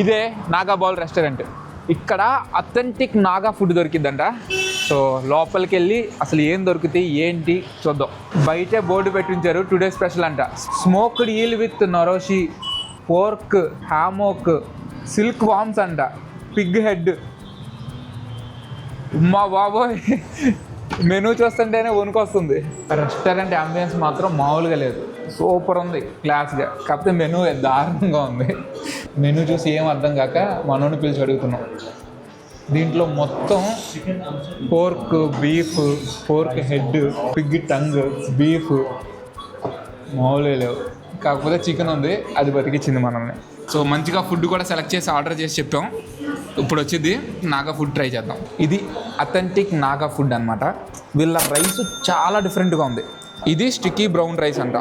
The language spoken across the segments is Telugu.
ఇదే నాగా బౌల్ రెస్టారెంట్. ఇక్కడ అథెంటిక్ నాగా ఫుడ్ దొరికిద్దంట. సో లోపలికి వెళ్ళి అసలు ఏం దొరుకుతాయి ఏంటి చూద్దాం. బయటే బోర్డు పెట్టించారు, టుడే స్పెషల్ అంట. స్మోక్డ్ ఈల్ విత్ నరోషి, పోర్క్, హ్యామోక్, సిల్క్ వామ్స్ అంట, పిగ్ హెడ్. మా బాబోయ్, మెనూ చూస్తుంటేనే వణుకొస్తుంది. రెస్టారెంట్ అంబియన్స్ మాత్రం మామూలుగా లేదు, సూపర్ ఉంది, క్లాస్గా. కాకపోతే మెనూ దారుణంగా ఉంది. మెనూ చూసి ఏం అర్థం కాక మనోని పిలిచి అడుగుతున్నాం. దీంట్లో మొత్తం pork, beef, pork head, Pig tongue, beef మామూలుగా లేవు. కాకపోతే చికెన్ ఉంది, అది బతికిచ్చింది మనల్ని. సో మంచిగా ఫుడ్ కూడా సెలెక్ట్ చేసి ఆర్డర్ చేసి చెప్పాం. ఇప్పుడు వచ్చింది నాగా ఫుడ్ ట్రై చేద్దాం. ఇది అథెంటిక్ నాగా ఫుడ్ అనమాట. వీళ్ళ రైస్ చాలా డిఫరెంట్గా ఉంది. ఇది స్టిక్కీ బ్రౌన్ రైస్ అంట,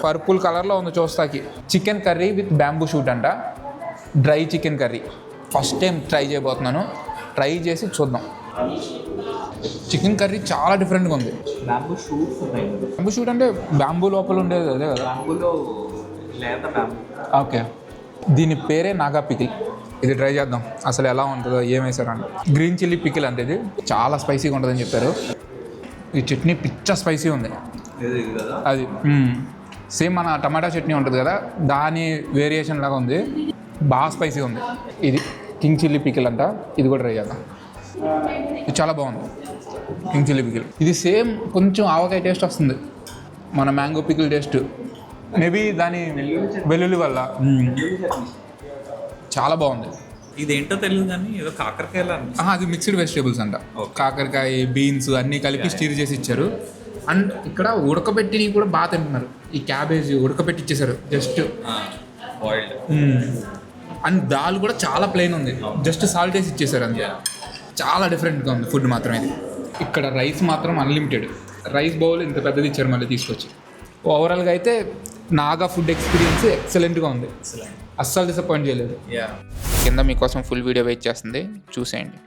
పర్పుల్ కలర్లో ఉంది చూస్తాకి. Chicken curry with bamboo shoot అంట, dry chicken curry. First time try చేయబోతున్నాను, ట్రై చేసి చూద్దాం. చికెన్ కర్రీ చాలా డిఫరెంట్గా ఉంది. బ్యాంబూ షూట్స్ ఉన్నాయి. బ్యాంబూ షూట్ అంటే బ్యాంబూ లోపల ఉండేది అదే కదా? బ్యాంబూలో లేత బ్యాంబూ. ఓకే, దీని పేరే నాగా పికిల్. ఇది ట్రై చేద్దాం అసలు ఎలా ఉంటుందో, ఏం వేసారంటే. గ్రీన్ చిల్లీ పికిల్ అంటే ఇది చాలా స్పైసీగా ఉంటుందని చెప్పారు. ఈ చట్నీ పిచ్చ స్పైసీ ఉంది. అది సేమ్ మన టమాటా చట్నీ ఉంటుంది కదా, దాని వేరియేషన్ లాగా ఉంది, బాగా స్పైసీగా ఉంది. ఇది కింగ్ చిల్లీ పికిల్ అంట, ఇది కూడా ట్రై చేద్దాం. ఇది చాలా బాగుంది కింగ్ చిల్లీ పికిల్. ఇది సేమ్ కొంచెం ఆవకాయ టేస్ట్ వస్తుంది, మన మ్యాంగో పికిల్ టేస్ట్. మేబీ దాని వెల్లుల్లి వల్ల చాలా బాగుంది. ఇదేంటో తెలియదు కానీ ఏదో కాకరకాయలా. అది మిక్స్డ్ వెజిటేబుల్స్ అంట, కాకరకాయ, బీన్స్ అన్నీ కలిపి స్టీర్ చేసి ఇచ్చారు. అండ్ ఇక్కడ ఉడకబెట్టినవి కూడా బాగా తింటున్నారు. ఈ క్యాబేజీ ఉడకబెట్టి ఇచ్చేసారు జస్ట్ బాయిల్డ్. అండ్ దాల్ కూడా చాలా ప్లెయిన్ ఉంది, జస్ట్ సాల్ట్ వేసి ఇచ్చేసారు అంతే. చాలా డిఫరెంట్గా ఉంది ఫుడ్ మాత్రం ఇది. ఇక్కడ రైస్ మాత్రం అన్లిమిటెడ్. రైస్ బౌల్ ఇంత పెద్దది ఇచ్చారు మళ్ళీ తీసుకొచ్చి. ఓవరాల్గా అయితే నాగా ఫుడ్ ఎక్స్పీరియన్స్ ఎక్సలెంట్గా ఉంది, అస్సలు డిసప్పాయింట్ చేయలేదు. కింద మీకోసం ఫుల్ వీడియో వెయిట్ చేస్తుంది, చూసేయండి.